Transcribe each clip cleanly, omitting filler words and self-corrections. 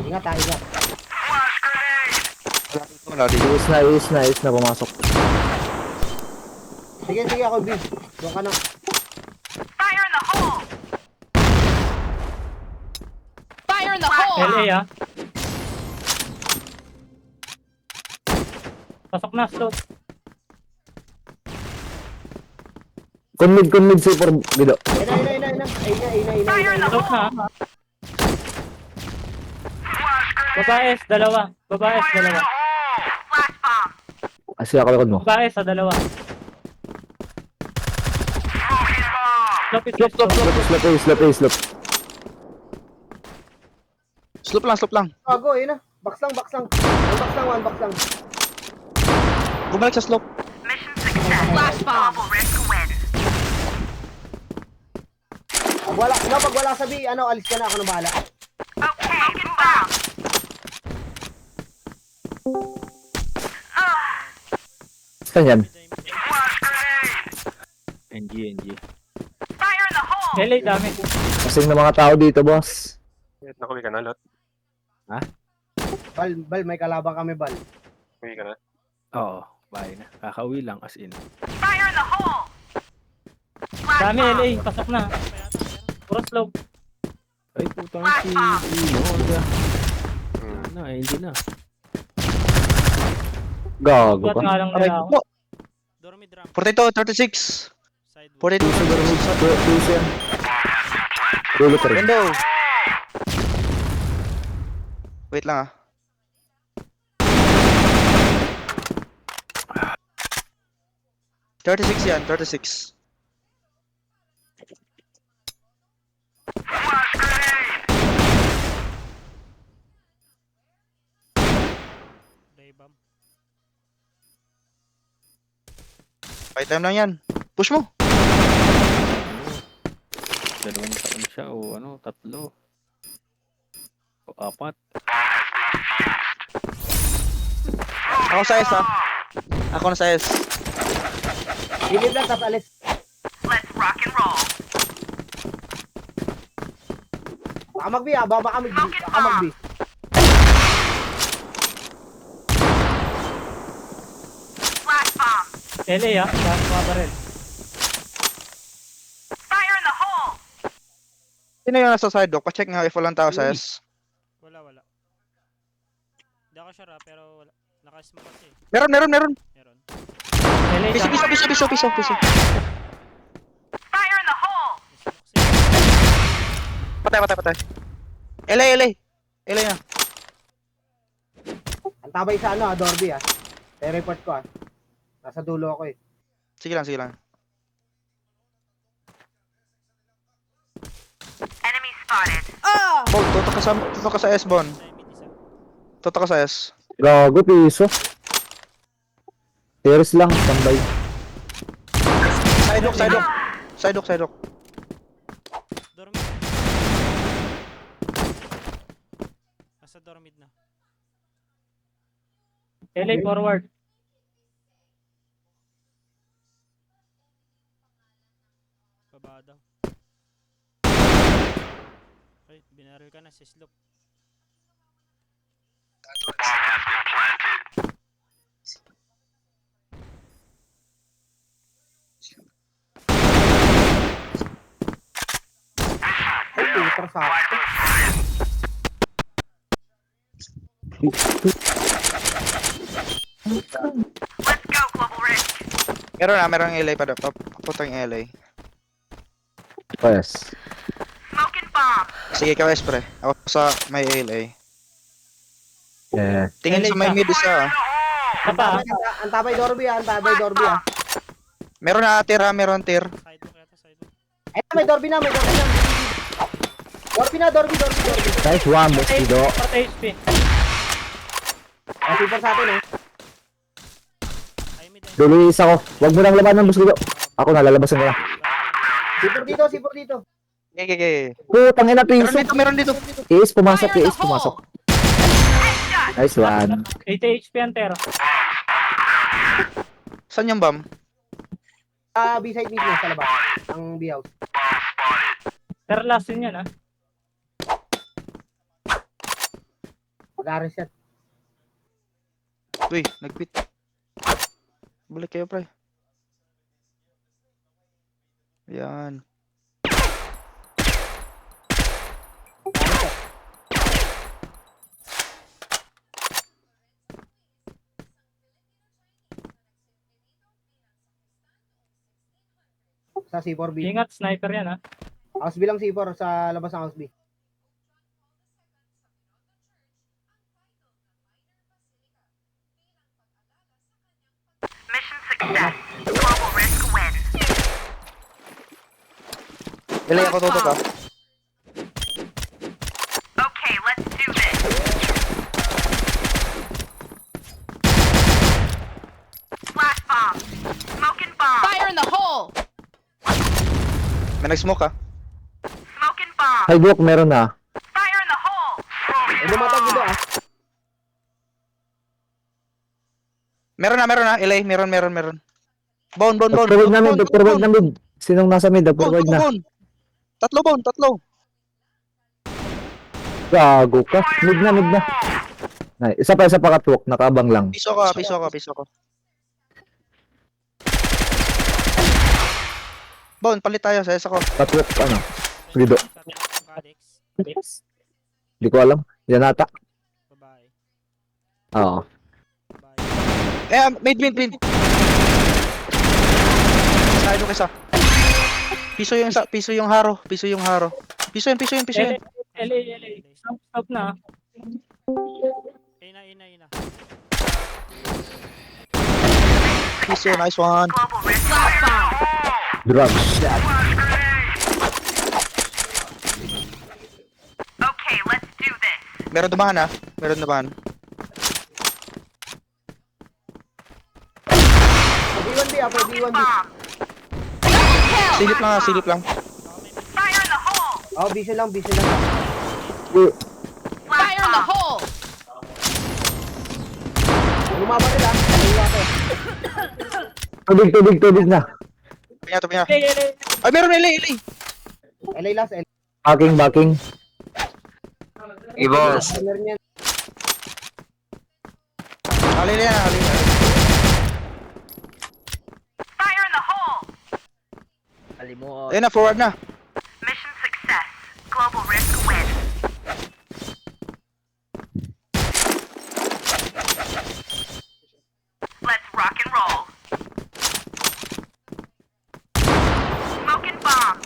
Ingat ha, ingat. Wala dito. Is na pumasok. Sige, ako, B. Doon ka na. Fire in the hole! Fire in the hole! LA ah. Pasok na, slow. Kunmid C4 Bido. Ina. Slow na. Babae, dalawa. Flash bomb! Asi ako likod mo. Babae sa dalawa. Slop. Slope lang. Bago, ina. Box lang. One box lang. Bumalik sa slope. Mission success! Flash bomb! Global risk win! Pag wala sa B, alis ka na, ako na bahala. Okay, inbound! Saan yan? NG. Fire in the hole! LA dami. Kasing na mga tao dito, boss. Nakuwi ka na, Lot. Bal, may kalabang kami, Bal. Kuwi ka na. Oo, bye na. Kakauwi lang as in. Fire in the hole! Flash Dami bomb! LA, pasok na. Puro slow. Ay, putang si Lord. NG na. Gago Buat ka. nga lang Aray nila po. ako. Dormi drum. 42, 36. Sidewalk. 42. Tuso yan. Dulo ka rin. Window. Wait lang ah. $36 yan, 36. Day bomb. Fight time lang yan. Push mo. Dalawang taon siya o ano, tatlo. O apat. Ako sa S ha. Ako na sa S. Bilib lang, tapos alis. Let's rock and roll! Baka mag-B ha, baka mag-B. Flash bomb! LA ah, lahat mga baril. Fire in the hole! Sino yung nasa sidewalk? Pa-check nga if walang tao sa S. Wala. Hindi ako sure pero wala. Naka-smoke kasi. Meron. Meron. LA Piso. Fire in the hole! May smoke siya. Patay. LA na. Ang tabay sa Dorby ha. I-report ko ha. Nasa dulo ako eh. Sige lang. Enemy spotted. Hold, tutok ka sa S, Bon. Timing isa. Tutok ka sa S. Gago, piso. Tears lang, tambay. Sidewalk. Dormi. Nasa dormid na. LA forward. Baba daw. Ay, binaril ka na si Slope. Ay, ultra sa akin. Let's go, global risk! Meron LA pa daw. Paputang LA. Yes. Smoking bomb! Sige, ikaw S, pre. Ako sa may LA. Yeah. Tingin sa may mid isa ah. Tapa. Ang tabay Dorby ha. Meron na tir. Sidewalk yata, sidewalk. Ay, may Dorby na. Dorby. Nice one, boss Bido. Patay HP. Super sa atin eh. Ay, mid. Dulo isa ko. Huwag mo lang labanan, boss Bido. Ako na, lalabasan ko na. Sipor dito. Okay. Putang ina, piso. Meron dito. Is, pumasok. Fire in the hole! Headshot! Nice one. 80 HP ang tera. Saan yung bomb? B-side mismo sa labas. Ang B-house. Tera last yun yan ah. Mag-reset. Uy, nag-beat. Balik kayo, pre. Yan. Sa C4B. Ingat, sniper yan ha. House B lang C4 sa labas ng house B. Mission success. Global risk wins. Ilay ako tutok ah. Okay, let's do this. Flash bomb. Smoking bomb. Fire in the hole! May nag-smoke ah. Smoking bomb. Sidewalk meron na. Fire in the hole. Ay, bumatag dito ah. Meron na. Ilay, meron. Bone. Dr. Wade na mid, Dr. Wade na mid. Sinong nasa mid? Dr. Wade na. Bone. Tatlo. Gago ka. Mid na. Ay, isa pa catwalk. Nakabang lang. Piso ko. Bone, palit tayo sa isa ko. Catwalk, ano? Lido. Cadex. Di ko alam. Yan ata. Babae. Oo. Eh, mid. Side ko isa. Piso yung haro. Piso yan. LA. Stop na. Ina. Piso, nice one. Global risk Flash wins. bomb! Drugs. Okay, let's do this. Meron dumaan ah. B1B ah, pwede B1B. Bomb. Silip lang. Fire in the hole. Oh, vision lang. Flash Fire in the bomb. hole! Lumaba nila. Lumiwa ko. Tubig na. Tumiya. LA. Ay, meron LA. LA last. LA. Backing. Meron yan. Halili yan. Fire in the hole. Ayun na, forward na. Mission success. Global risk wins. Let's rock and roll. Smoking bomb.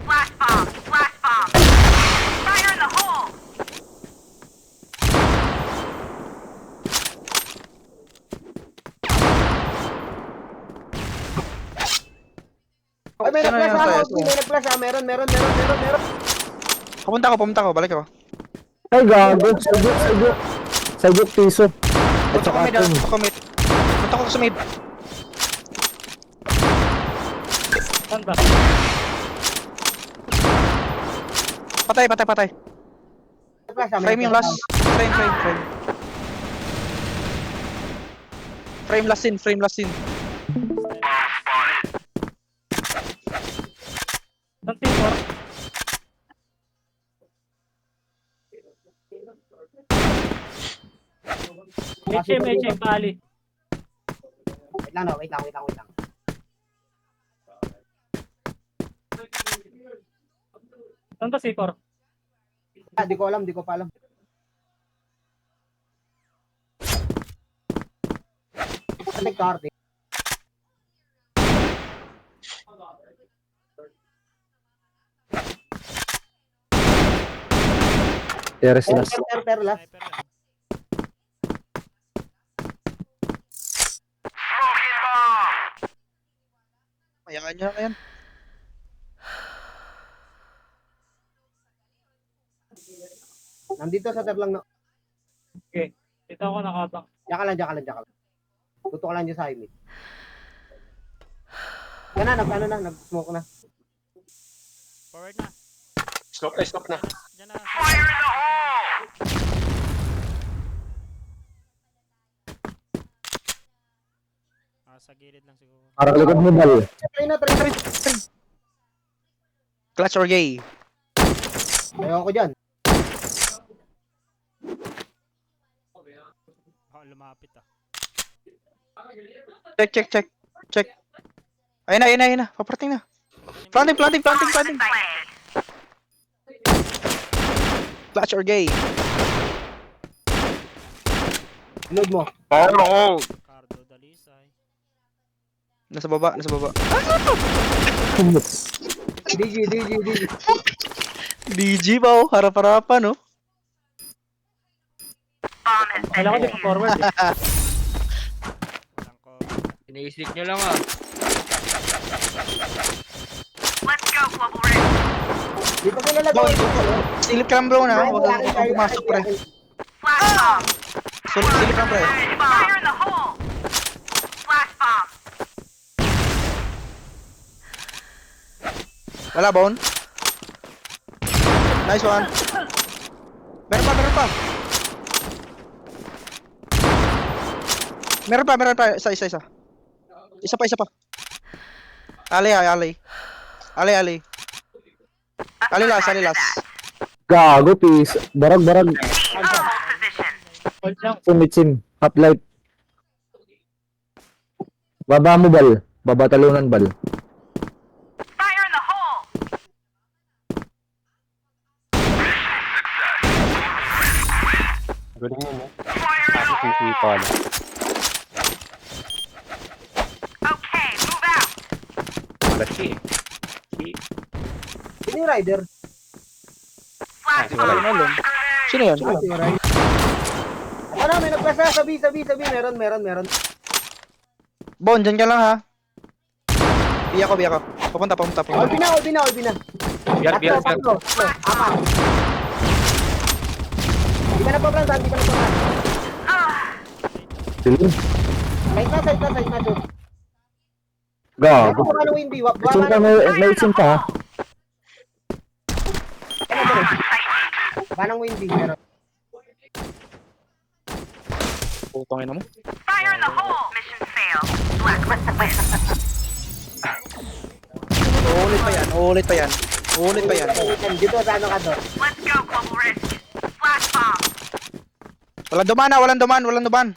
Flash bomb. Fire in the hole. Ay, may Sino nag-flash yan, ah. tayo? House B, may nag-flash ah. Meron. Pumunta ko. Balik ako. Ay, gago. Sidewalk piso. At saka Punta ko sa mid. Saan ba? Patay. Nag-flash ah. may Frame yung nag-flash last. Frame last scene. Saan C4? HM, pali. Wait lang. Saan ba C4? Ah, di ko pa alam. Nag-card eh. Teres last. Pero last. Sniper yan. Mayangan nyo na yan. Nandito sa ter lang no. Dito ako nakabang. Diyan ka lang. Tutok ka lang dyan sa high mid. Yan na, nag-smoke na. Forward na. Stop na. Diyan na. Fire in the hole. Sa gilid lang siguro. Parang likod mo bal. Try na. Clutch or gay. Ayoko dyan. Baka lumapit ah. Check. Ayun na. Paparating na. Planting. Planted. Flash or gay. Load mo. Cardo Dalisay. Nasa baba. DG. DG ba oh? Harap-harapan no? Bomb has been Kailangan ko din forward eh. Walang cover. Iniisip nyo lang ah. Let's go, Global Risk. Dito kinalagay. Bro, silip ka lang bro na. Huwag kang pumasok pre. Flash bomb. Silip lang pre. Fire in the hole. Flash bomb. Wala bone. Nice one. Meron pa. Meron pa. Isa. Isa pa. Ali. Ali las. Gago, peace. Barag. Hold position. Hold lang. Sumitsim. Half life. Baba mo, bal. Baba talunan, bal. Fire in the hole. Galing mo mo. Fire in the Kasi hole. sisipal. Okay, move out. Malaki eh. Sino yung rider? Flash Wala bomb. na lang. Sino yan? Sino yung rider? Ano, may nagplasa. Sabi. Meron. Bon, dyan ka lang ha. Biya ko. Papunta. Olbi na. Biar. Tatlo. Apat. Di ka na paplantan. Silin. Side na, Jod. Gago. Baba ng windy. Isim pa, may isim pa, ha? Baba ng windy. Meron. Putangin mo. Fire in the hole. Mission failed. Blacklist wins. Uulit pa yan. Dito sa ano ka doon? Let's go, Global Risk. Flash bomb. Walang duman.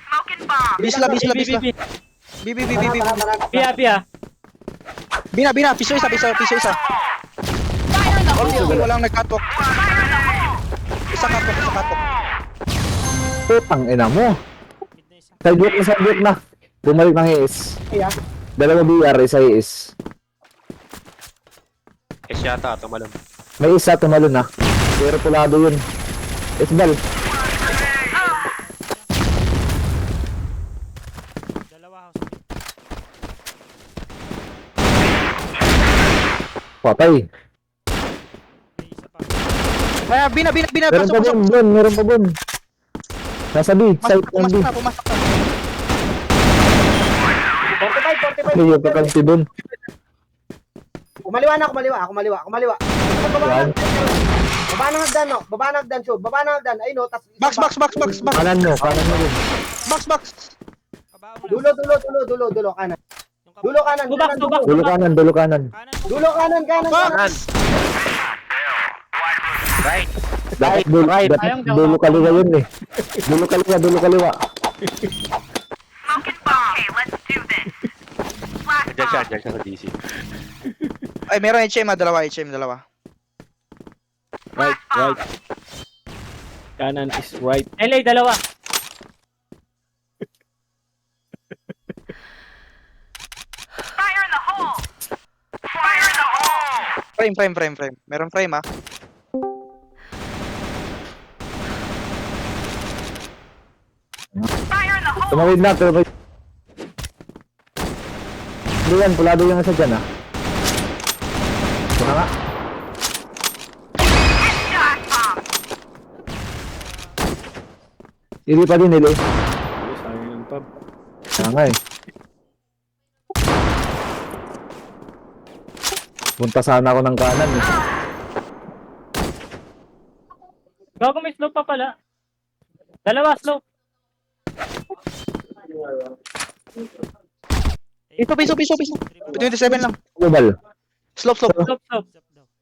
Smoking bomb. Bisla. B. Pia. Bina. Piso isa. Okay, walang nag-catwalk. Fire in the hole. Isa catwalk. Putang ina mo. Mid na isa. Sidewalk na. Bumalik ng is. Kaya. Dalawa BR, isa is. Kes yata, tumalon. May isa tumalon na. Pero pulado yun. Isbal. Dalawa house mid. Patay. May isa pa. Kaya bina. Meron pa Pasok. dun, meron pa dun. Nasa B, side ng B. Pumasok na. 45. May yung kakanti dun. Kumaliwa na. Baba ng hagdan, no? Baba ng hagdan. Ayun, no? Tas Box. Kanan mo dun. Box. Kabaong lang. Dulo, kanan. Yung Dulo kanan. Tubak. Dulo kanan. Kanan. Dulo kanan. Dapat dulo kaliwa yun eh. Dulo kaliwa. Smoking bomb. Okay, let's do this. Flash bomb. Diyan siya sa DC. Ay, meron HM. Dalawa. Right. Kanan is right. LA, dalawa. Fire in the hole. Fire in the hole. Frame. Meron frame ha. Fire in the hole. Tumawid na, pero hindi yan, pulado yung nasa dyan ah. Ito na nga. Flash bomb. Ili pa din, ili. Sayang yung pub. Kaya nga eh. Punta sana ako ng kanan eh. Gago, may slope pa pala. Dalawa slope. Piso. 27 lang. Global. Slope. Slope. Stop daw.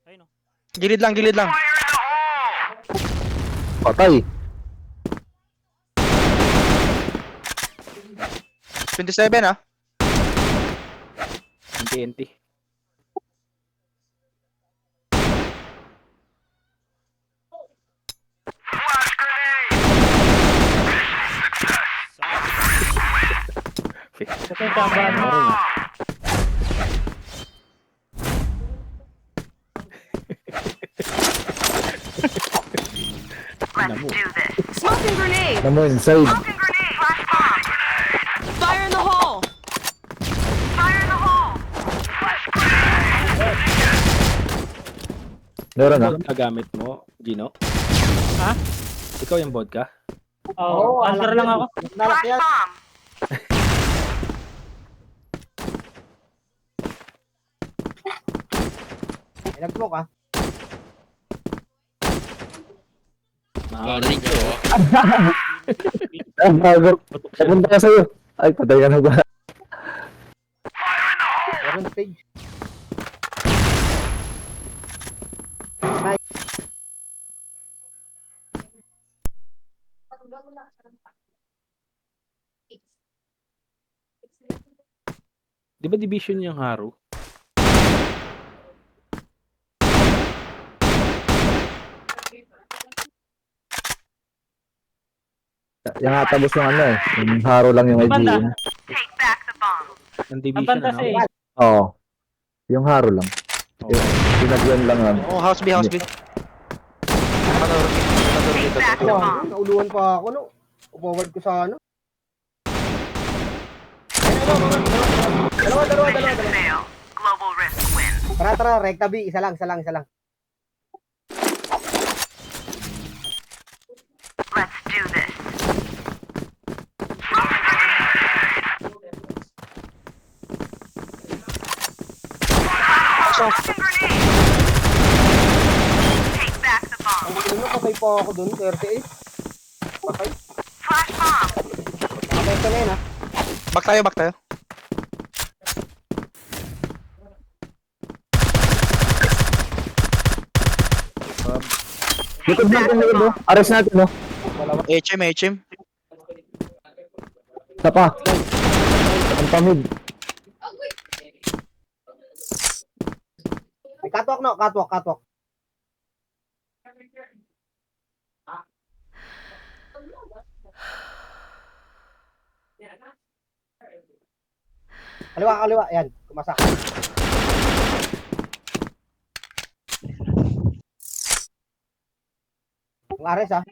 Ayun o. Gilid lang. Fire in the hole. Patay. 27 ah. TNT. Ito yung tambahan mo. Let's do this. Smoking grenade. Alam mo, inside. Smoking grenade. Flash bomb. Fire in the hole. Fire in the hole. Flash grenade. Meron na. Ano gamit mo, Gino? Ha? Ikaw yung vodka? Oo, answer lang ako. Nalak Flash yan. bomb. May nag-smoke ah. Narinig ko. Ay, bago. Papunta ka sa'yo. Ay, patay ka na ba? Meron stage. Di ba division yung Haru? Yung natapos yung ano eh. Yung haro lang yung ID. Banda. Take back the bomb. Ang Ang division banda ano? si Oo. Yung haro lang. Pinagyan lang yan. Oh, house B, house B. Take back the Wow, bomb. nauluan pa ako no. Forward ko sa ano. Dalawa. Mission fail. Global risk win. Tara, rekta B. Isa lang. Let's do this. Smoking grenade. Take back the bomb. Ano, patay pa ako dun, 38. Patay. Flash bomb. Patay ka na yun ah. Back tayo. Likod natin, no? Arrest natin, no? HM. Isa pa. Ang pamid. May catwalk no, catwalk. Kaliwa. Yan, kumasak. Ang ares ah.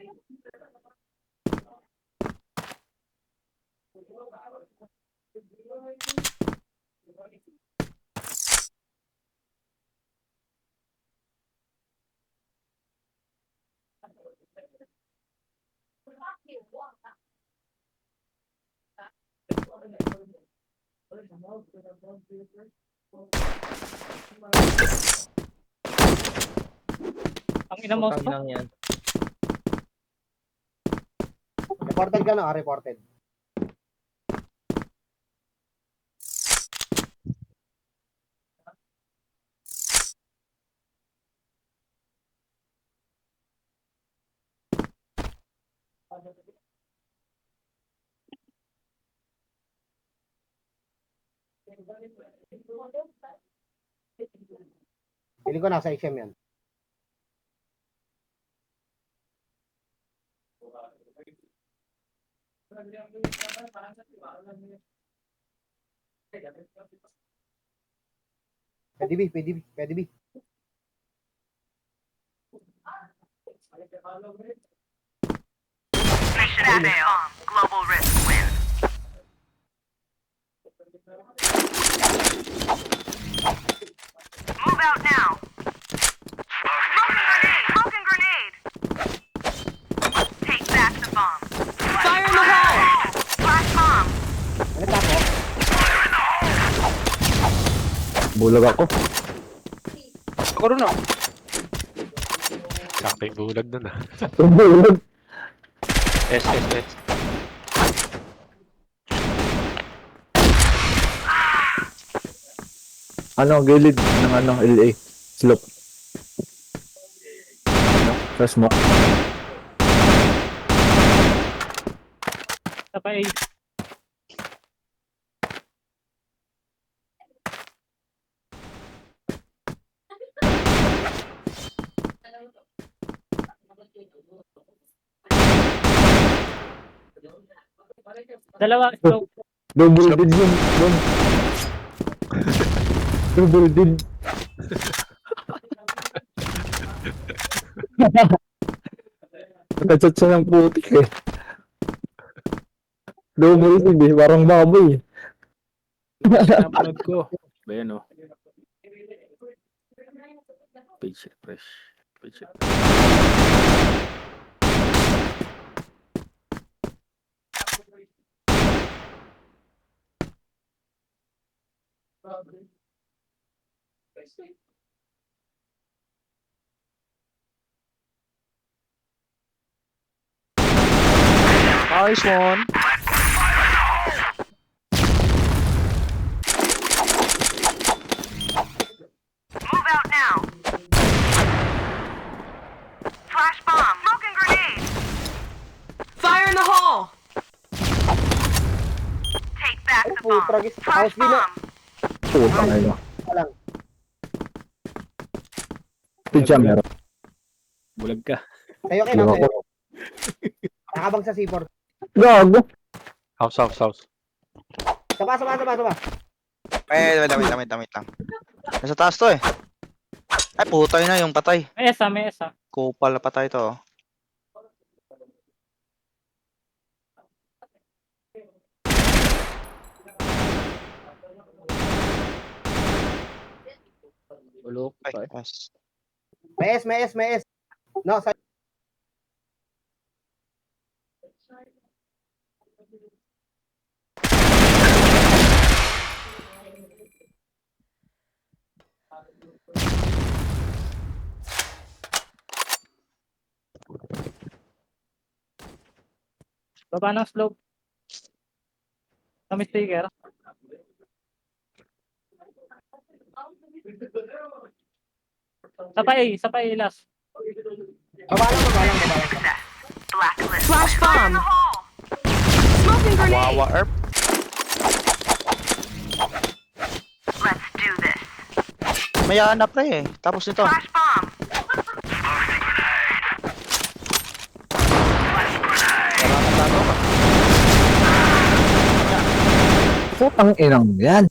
ang ina mo. Reported ka no, reported. Feeling ko nasa HM yan. Pwede B. Mission fail. Global risk win. Move out now. Smoking grenade. Take back the bomb. Fire in the hole. Flash bomb. Ano tapo? Bulag ako. Ako rin ah. Sakto yung bulag dun ah. Bulag. S. Ano, gilid ng ano, LA. Slope. Sa smoke. Sa pa A. Dalawa, smoke. Double din yun. Boom. Double din. Nakachat siya ng putik eh. Double din eh. Parang baboy. Napanood ko. Ba yan, oh. Page refresh. Page refresh. Nice one. Move out now. Flash bomb. Smoking grenade. Fire in the hole. Take back Ay, the bomb. putragis. Flash House din na. bomb. Putang ina. Walang. Si Jam meron. Bulag ka. Sa'yo kayo, Ewan sa'yo. ko. Nakabang sa C4. Gago. House. Saba. Eh, wait lang. Nasa taas to eh. Ay, putay na yung patay. May esa. Kupal na patay to. Bulok Ay, pa eh. yes. May S. No, sa... Baba ng slope. Kami sticker. Sa pa last. Baba lang. Blacklist. Flash bomb. Smoking grenade. Wawa Erp. Let's do this. Mayaan na pre eh. Tapos nito. Flash bomb. Putang inang yan.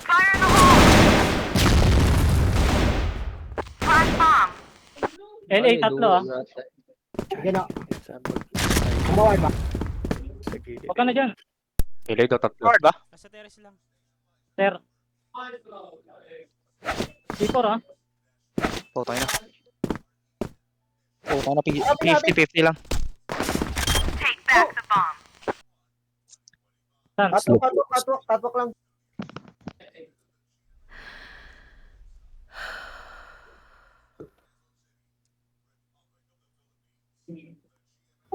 Fire in the hole. Flash bomb. LA tatlo ah. Sige na. Kumaway ba? Huwag ka na dyan. Ilay daw tatlo. Lord ba? Nasa terrace lang. Sir. C4 ah. Putay na. Putay na. 50-50 lang. Take back the bomb. Saan? Tatwak lang.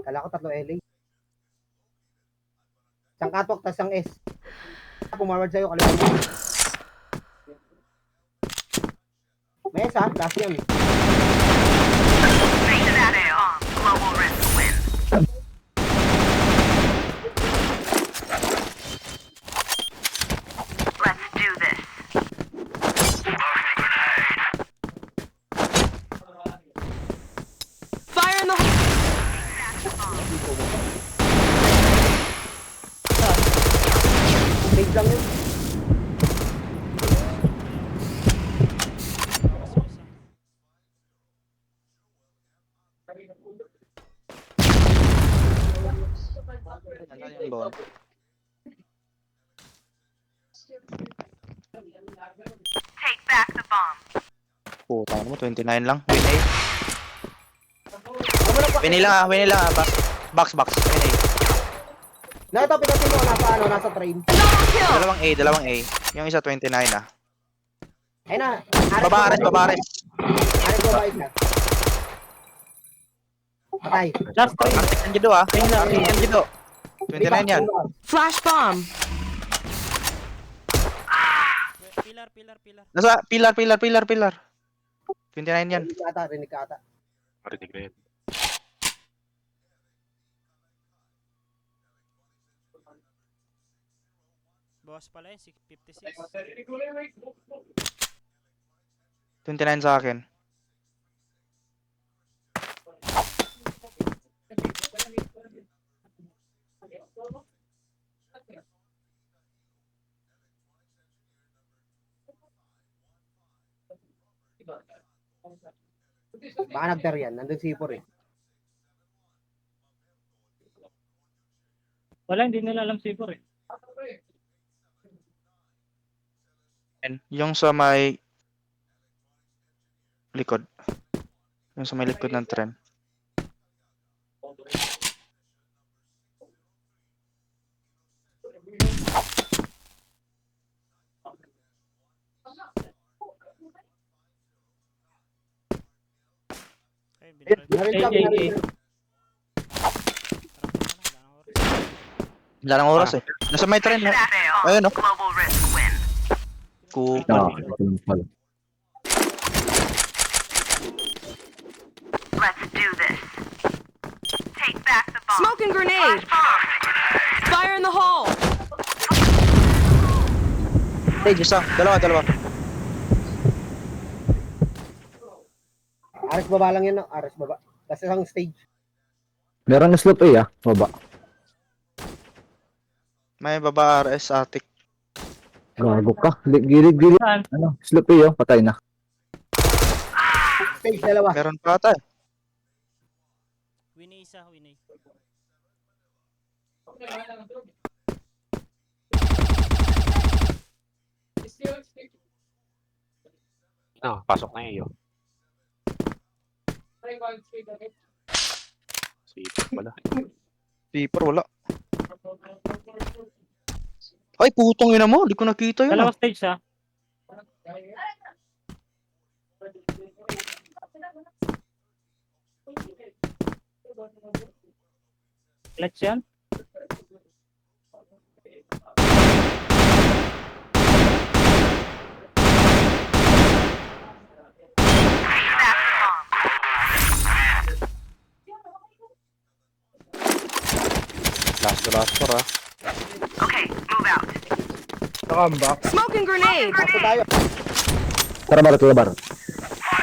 Kala ko 3 LA. Isang katwak, tas isang S. Pumarward sa'yo, kaliwa mo. May S ha, last yan. Make that a bomb. Global risk win. Let's do this. Fire in the hole. Stage lang yun. Yan, bon. Take back the bomb. Putang mo, 29 lang. Win A. Win A lang ah. Box. Win A. Na ito, pinasin mo, nasa train. Double kill. Dalawang A. Yung isa 29 ah. Ayun na. Babares. Ares ko ba isa? Patay. Last 3. Ang gido ah. Ang gido. 29 yan. Flash bomb. Pilar. Nasa pilar. 29 yan. Rinig ka ata. Marinig na yan. Bawas pala yun, 56. 29 sa akin. Baka nagdar yan. Nandun si Ipor eh. Wala, hindi nila alam siguro eh. Yung sa may likod. Yung sa may likod ng tren. Okay, binaril. Narin ka, Eh, eh, narin eh. ka. Wala nang oras eh. Nasa may tren. Ayun oh. Kupal. Ah, ito yung pala. Smoke and grenade. Fire in the hole. Stage isa. Dalawa. Ares baba lang yan, no? Ares baba. Tapos isang stage. Meron slope A, baba. May baba RS attic. Gago ka. Gilid. Saan? Ano, slope A, patay na. Stage, dalawa. Meron pa ata eh. Winay isa, winay. Pasok na iyo. Sipag pala. Paper wala. Ay, putong ina mo. Di ko nakita yun. Dalawa stage ha. Let's yan. Last for ah. Nakamba. Smoke and grenade. Pasok tayo. Tara bar.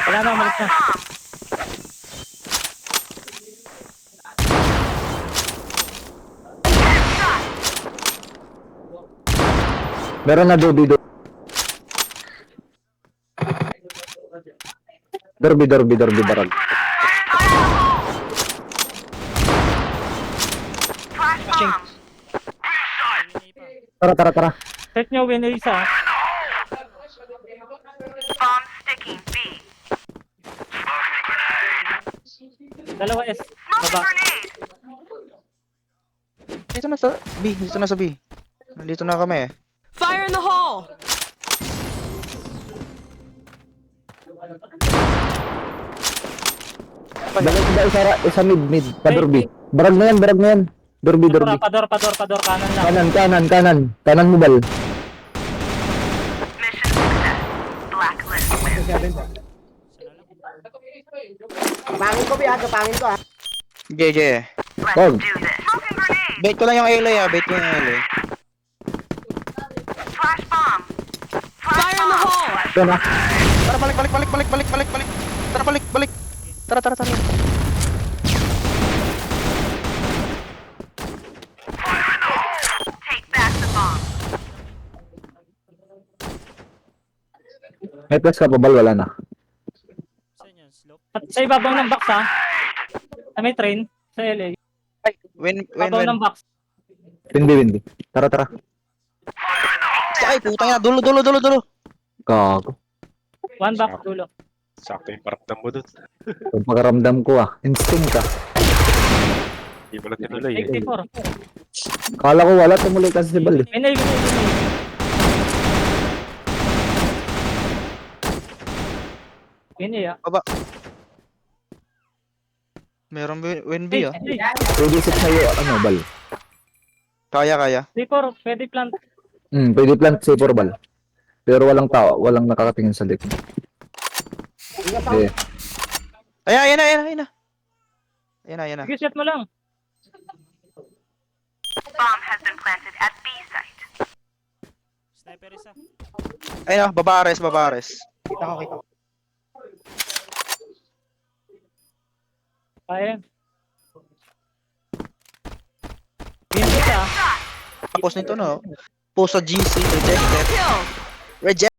Wala na, umalis na. Meron na Dorby. Dorby barag. Winay pa. Tara. Set nyo win isa ha. Dalawa S. Baba. Dito na sa B. Dito na sa B. Nandito na kami eh. Fire in the hole. Dalawa isa mid. Pa Dorby. Barag na yan. Dorby. Pador. Kanan lang. Kanan mo bal. Pasok 7 pa. Kapangin ko, Biya. Kapangin ko, ha. GG. Tog. Bait ko lang yung LA Bait ko yung LA. Fire in the hole. Ito na. Tara, balik. Tara, balik. Tara. May plus ka pa bal, wala na. Saan yun? Slope? At sa ibabaw ng box ha. Sa may train. Sa LA. Ay, win. Ibabaw ng box. Windy. Tara. Ay, putang ina. Dulo. Gago. One box dulo. Sakto yung paramdam mo dun. Yung pagkaramdam ko instinct ka. Hindi mo lang tinuloy eh. 84. Kala ko wala, tumuloy kasi si bal. Winay. Winay ha. Meron win B ah. Pwede sit sa'yo, bal. Kaya. 34. Pwede plant. Pwede plant sa for bal. Pero walang tao, walang nakakatingin sa likod. Ingat ako. Eh, Ayan na. Ayan na. Sige, set mo lang. Sniper isa. Ayun na, babares. Kita ko. Kaya. Windy ha. Tapos nito no. Post sa GC, rejected. Double kill. Reject.